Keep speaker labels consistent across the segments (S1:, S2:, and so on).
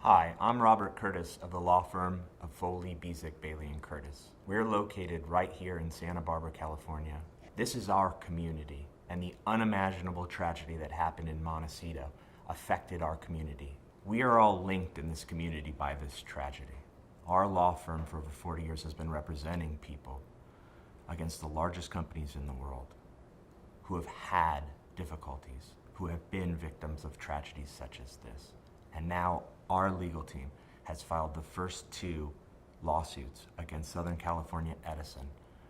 S1: Hi, I'm Robert Curtis of the law firm of Foley, Bezick, Bailey & Curtis. We're located right here in Santa Barbara, California. This is our community, and the unimaginable tragedy that happened in Montecito affected our community. We are all linked in this community by this tragedy. Our law firm for over 40 years has been representing people against the largest companies in the world who have had difficulties, who have been victims of tragedies such as this. And now our legal team has filed the first 2 lawsuits against Southern California Edison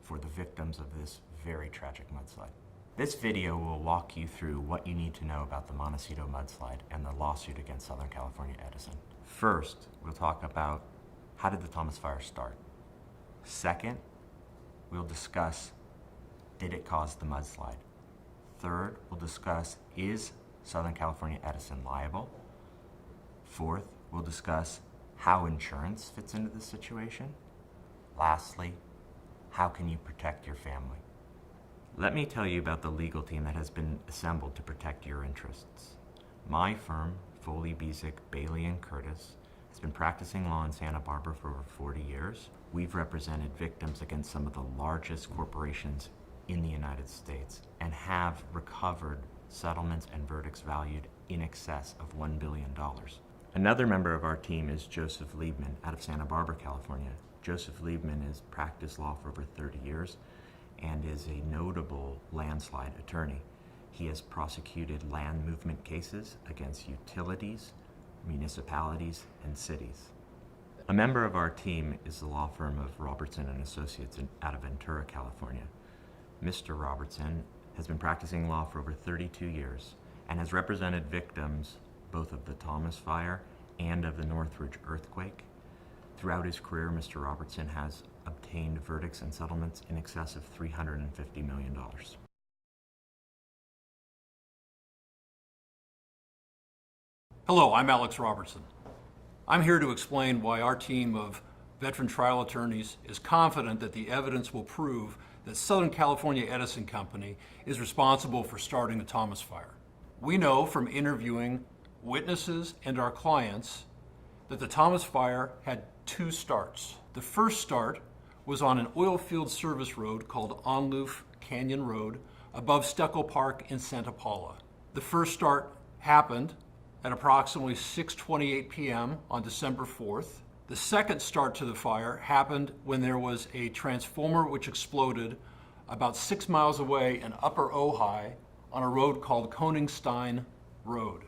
S1: for the victims of this very tragic mudslide. This video will walk you through what you need to know about the Montecito mudslide and the lawsuit against Southern California Edison. First, we'll talk about how did the Thomas Fire start. Second, we'll discuss did it cause the mudslide. Third, we'll discuss is Southern California Edison liable. Fourth, we'll discuss how insurance fits into this situation. Lastly, how can you protect your family? Let me tell you about the legal team that has been assembled to protect your interests. My firm, Foley, Bezick, Bailey & Curtis, has been practicing law in Santa Barbara for over 40 years. We've represented victims against some of the largest corporations in the United States and have recovered settlements and verdicts valued in excess of $1 billion. Another member of our team is Joseph Liebman out of Santa Barbara, California. Joseph Liebman has practiced law for over 30 years and is a notable landslide attorney. He has prosecuted land movement cases against utilities, municipalities, and cities. A member of our team is the law firm of Robertson & Associates out of Ventura, California. Mr. Robertson has been practicing law for over 32 years and has represented victims both of the Thomas Fire and of the Northridge earthquake. Throughout his career, Mr. Robertson has obtained verdicts and settlements in excess of $350 million.
S2: Hello, I'm Alex Robertson. I'm here to explain why our team of veteran trial attorneys is confident that the evidence will prove that Southern California Edison Company is responsible for starting the Thomas Fire. We know from interviewing witnesses and our clients that the Thomas Fire had 2 starts. The first start was on an oil field service road called Onloof Canyon Road above Steckel Park in Santa Paula. The first start happened at approximately 6:28 p.m. on December 4th. The second start to the fire happened when there was a transformer which exploded about 6 miles away in Upper Ojai on a road called Koningstein Road.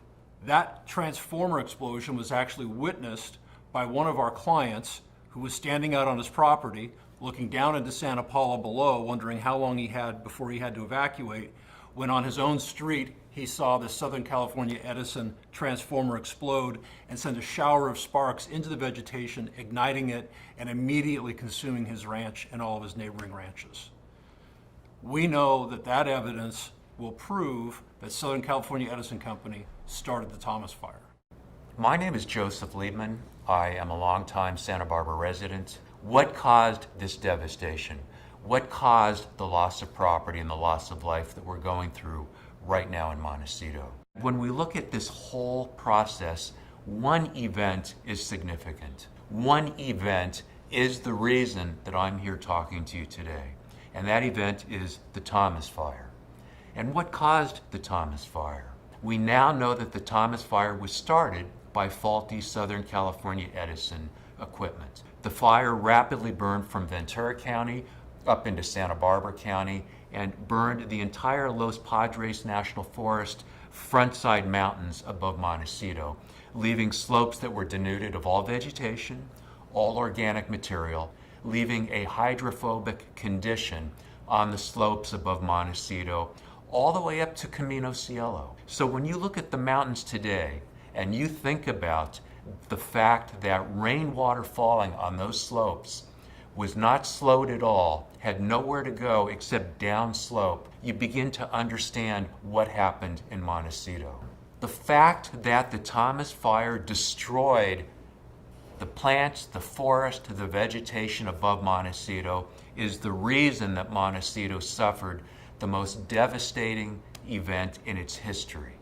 S2: That transformer explosion was actually witnessed by one of our clients who was standing out on his property, looking down into Santa Paula below, wondering how long he had before he had to evacuate, when on his own street he saw the Southern California Edison transformer explode and send a shower of sparks into the vegetation, igniting it and immediately consuming his ranch and all of his neighboring ranches. We know that that evidence will prove that Southern California Edison Company started the Thomas Fire.
S3: My name is Joseph Liebman. I am a longtime Santa Barbara resident. What caused this devastation? What caused the loss of property and the loss of life that we're going through right now in Montecito? When we look at this whole process, one event is significant. One event is the reason that I'm here talking to you today. And that event is the Thomas Fire. And what caused the Thomas Fire? We now know that the Thomas Fire was started by faulty Southern California Edison equipment. The fire rapidly burned from Ventura County up into Santa Barbara County and burned the entire Los Padres National Forest frontside mountains above Montecito, leaving slopes that were denuded of all vegetation, all organic material, leaving a hydrophobic condition on the slopes above Montecito, all the way up to Camino Cielo. So when you look at the mountains today and you think about the fact that rainwater falling on those slopes was not slowed at all, had nowhere to go except downslope, you begin to understand what happened in Montecito. The fact that the Thomas Fire destroyed the plants, the forest, the vegetation above Montecito is the reason that Montecito suffered the most devastating event in its history.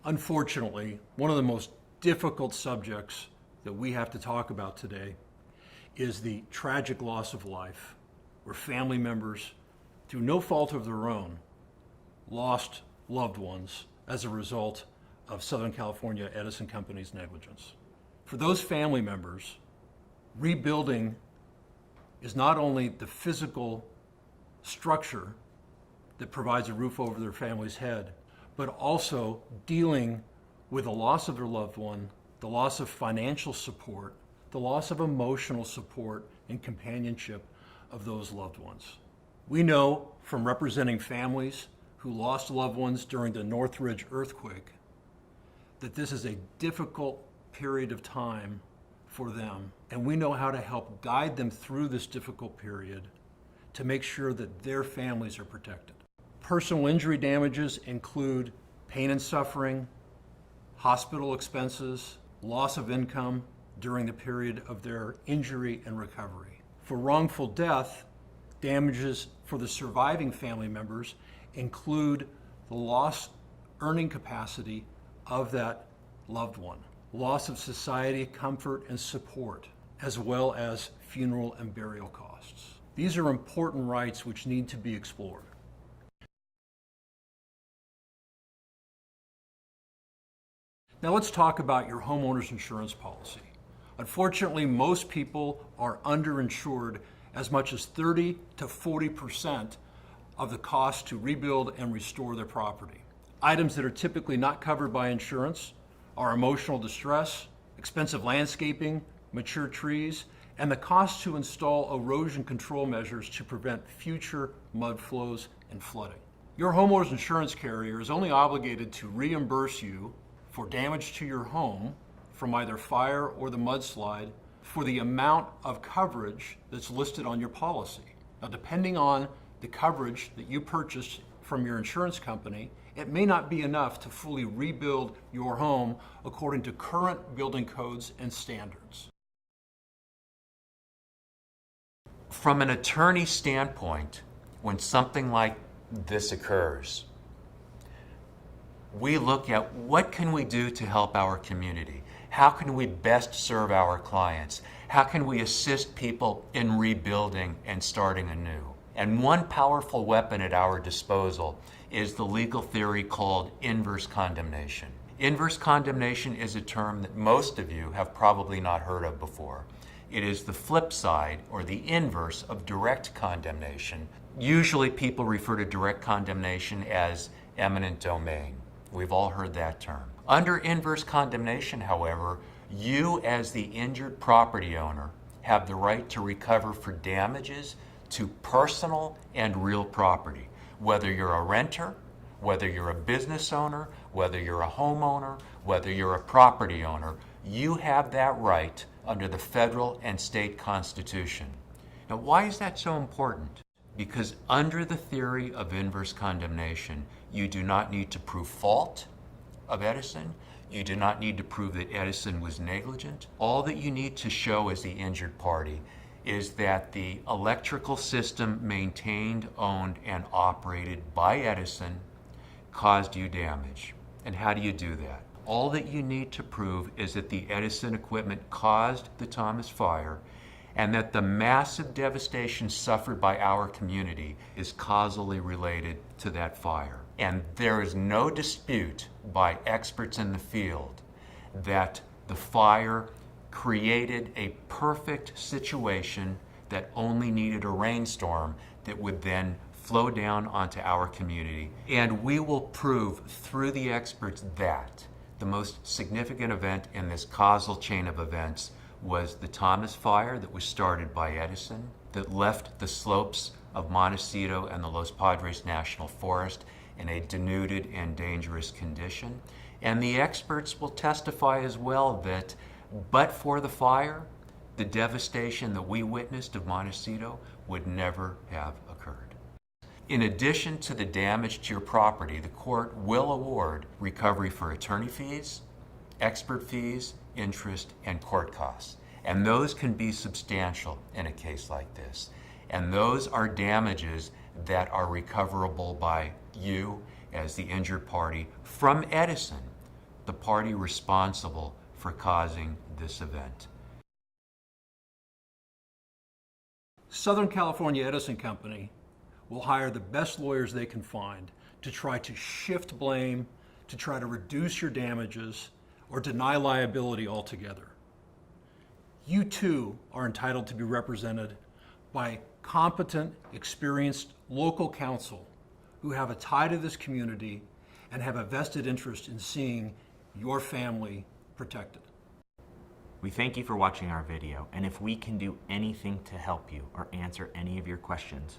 S2: Unfortunately, one of the most difficult subjects that we have to talk about today is the tragic loss of life, where family members, through no fault of their own, lost loved ones as a result of Southern California Edison Company's negligence. For those family members, rebuilding is not only the physical structure that provides a roof over their family's head, but also dealing with the loss of their loved one, the loss of financial support, the loss of emotional support and companionship of those loved ones. We know from representing families who lost loved ones during the Northridge earthquake that this is a difficult period of time for them, and we know how to help guide them through this difficult period to make sure that their families are protected. Personal injury damages include pain and suffering, hospital expenses, loss of income during the period of their injury and recovery. For wrongful death, damages for the surviving family members include the lost earning capacity of that loved one, loss of society, comfort, and support, as well as funeral and burial costs. These are important rights which need to be explored. Now let's talk about your homeowner's insurance policy. Unfortunately, most people are underinsured as much as 30 to 40% of the cost to rebuild and restore their property. Items that are typically not covered by insurance are emotional distress, expensive landscaping, mature trees, and the cost to install erosion control measures to prevent future mud flows and flooding. Your homeowner's insurance carrier is only obligated to reimburse you for damage to your home from either fire or the mudslide for the amount of coverage that's listed on your policy. Now, depending on the coverage that you purchased from your insurance company, it may not be enough to fully rebuild your home according to current building codes and standards.
S3: From an attorney standpoint, when something like this occurs, we look at what can we do to help our community? How can we best serve our clients? How can we assist people in rebuilding and starting anew? And one powerful weapon at our disposal is the legal theory called inverse condemnation. Inverse condemnation is a term that most of you have probably not heard of before. It is the flip side or the inverse of direct condemnation. Usually people refer to direct condemnation as eminent domain. We've all heard that term. Under inverse condemnation, however, you as the injured property owner have the right to recover for damages to personal and real property. Whether you're a renter, whether you're a business owner, whether you're a homeowner, whether you're a property owner, you have that right under the federal and state constitution. Now, why is that so important? Because under the theory of inverse condemnation, you do not need to prove fault of Edison. You do not need to prove that Edison was negligent. All that you need to show as the injured party is that the electrical system maintained, owned, and operated by Edison caused you damage. And how do you do that? All that you need to prove is that the Edison equipment caused the Thomas fire and that the massive devastation suffered by our community is causally related to that fire. And there is no dispute by experts in the field that the fire created a perfect situation that only needed a rainstorm that would then flow down onto our community. And we will prove through the experts that the most significant event in this causal chain of events was the Thomas fire that was started by Edison, that left the slopes of Montecito and the Los Padres National Forest in a denuded and dangerous condition. And the experts will testify as well that but for the fire, the devastation that we witnessed of Montecito would never have occurred. In addition to the damage to your property, the court will award recovery for attorney fees, expert fees, interest, and court costs. And those can be substantial in a case like this. And those are damages that are recoverable by you as the injured party from Edison the party responsible for causing this event.
S2: Southern California Edison Company will hire the best lawyers they can find to try to shift blame, to try to reduce your damages, or deny liability altogether. You too are entitled to be represented by competent, experienced local counsel who have a tie to this community and have a vested interest in seeing your family protected.
S1: We thank you for watching our video, and if we can do anything to help you or answer any of your questions,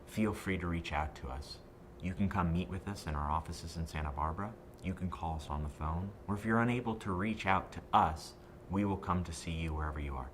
S1: feel free to reach out to us. You can come meet with us in our offices in Santa Barbara, you can call us on the phone, or if you're unable to reach out to us, we will come to see you wherever you are.